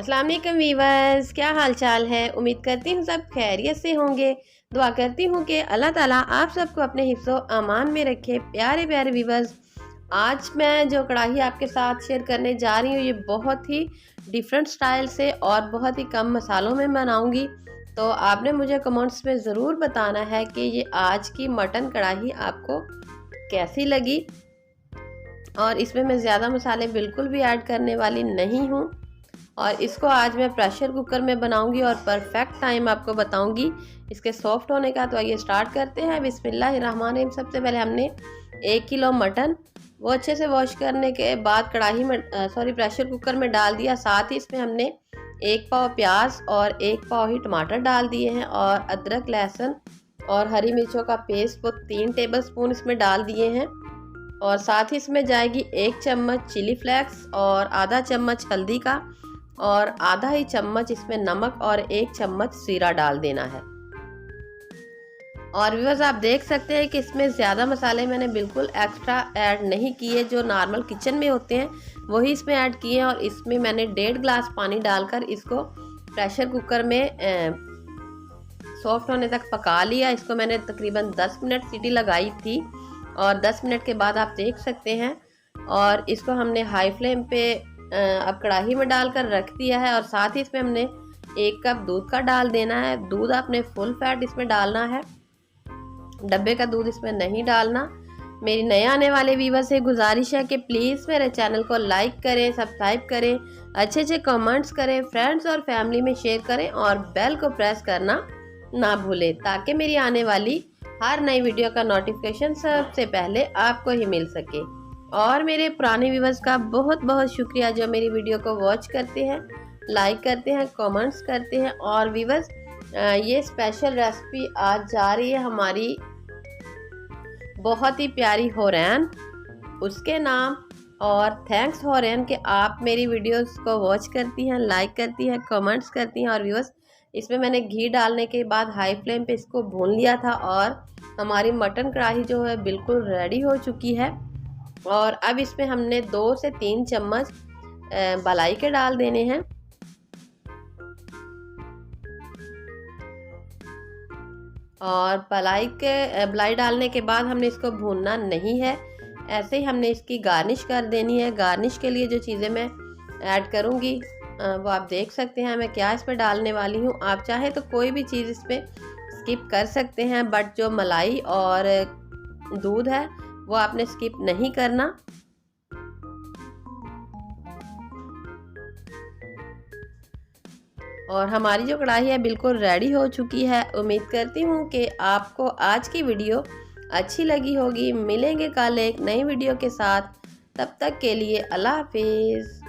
अस्सलाम वालेकुम वीवर्स, क्या हाल चाल है। उम्मीद करती हूँ सब खैरियत से होंगे। दुआ करती हूँ कि अल्लाह ताला आप सबको अपने हिफ्ज़ो अमान में रखे। प्यारे प्यारे वीवर्स, आज मैं जो कढ़ाई आपके साथ शेयर करने जा रही हूँ ये बहुत ही डिफरेंट स्टाइल से और बहुत ही कम मसालों में बनाऊँगी। तो आपने मुझे कमेंट्स में ज़रूर बताना है कि ये आज की मटन कढ़ाई आपको कैसी लगी। और इसमें मैं ज़्यादा मसाले बिल्कुल भी ऐड करने वाली नहीं हूँ और इसको आज मैं प्रेशर कुकर में बनाऊंगी और परफेक्ट टाइम आपको बताऊंगी इसके सॉफ्ट होने का। तो आइए स्टार्ट करते हैं। बिस्मिल्लाहिर्रहमानिर्रहीम। सबसे पहले हमने 1 किलो मटन वो अच्छे से वॉश करने के बाद कढ़ाई में प्रेशर कुकर में डाल दिया। साथ ही इसमें हमने 1 पाव प्याज और 1 पाव ही टमाटर डाल दिए हैं और अदरक लहसुन और हरी मिर्चों का पेस्ट वो 3 टेबलस्पून इसमें डाल दिए हैं। और साथ ही इसमें जाएगी 1 चम्मच चिली फ्लेक्स और आधा चम्मच हल्दी का और आधा ही चम्मच इसमें नमक और 1 चम्मच जीरा डाल देना है। और व्यूअर्स आप देख सकते हैं कि इसमें ज़्यादा मसाले मैंने बिल्कुल एक्स्ट्रा ऐड नहीं किए, जो नॉर्मल किचन में होते हैं वही इसमें ऐड किए हैं। और इसमें मैंने 1.5 गिलास पानी डालकर इसको प्रेशर कुकर में सॉफ्ट होने तक पका लिया। इसको मैंने तकरीबन 10 मिनट सीटी लगाई थी और 10 मिनट के बाद आप देख सकते हैं। और इसको हमने हाई फ्लेम पे अब कढ़ाई में डालकर रख दिया है। और साथ ही इसमें हमने 1 कप दूध का डाल देना है। दूध आपने फुल फैट इसमें डालना है, डब्बे का दूध इसमें नहीं डालना। मेरी नए आने वाले व्यूअर से गुजारिश है कि प्लीज़ मेरे चैनल को लाइक करें, सब्सक्राइब करें, अच्छे अच्छे कमेंट्स करें, फ्रेंड्स और फैमिली में शेयर करें और बेल को प्रेस करना ना भूलें ताकि मेरी आने वाली हर नई वीडियो का नोटिफिकेशन सबसे पहले आपको ही मिल सके। और मेरे पुराने व्यूवर्स का बहुत बहुत शुक्रिया जो मेरी वीडियो को वॉच करते हैं, लाइक करते हैं, कमेंट्स करते हैं। और व्यूवर्स ये स्पेशल रेसिपी आज जा रही है हमारी बहुत ही प्यारी होरैन उसके नाम। और थैंक्स होरैन कि आप मेरी वीडियोस को वॉच करती हैं, लाइक करती हैं, कमेंट्स करती हैं। और व्यूवर्स इसमें मैंने घी डालने के बाद हाई फ्लेम पे इसको भून लिया था और हमारी मटन कढ़ाई जो है बिल्कुल रेडी हो चुकी है। और अब इसमें हमने 2 से 3 चम्मच मलाई के डाल देने हैं। और मलाई डालने के बाद हमने इसको भूनना नहीं है, ऐसे ही हमने इसकी गार्निश कर देनी है। गार्निश के लिए जो चीज़ें मैं ऐड करूँगी वो आप देख सकते हैं मैं क्या इसमें डालने वाली हूँ। आप चाहे तो कोई भी चीज़ इसमें स्किप कर सकते हैं, बट जो मलाई और दूध है वो आपने स्किप नहीं करना। और हमारी जो कढ़ाई है बिल्कुल रेडी हो चुकी है। उम्मीद करती हूँ कि आपको आज की वीडियो अच्छी लगी होगी। मिलेंगे कल एक नई वीडियो के साथ, तब तक के लिए अल्लाह हाफिज़।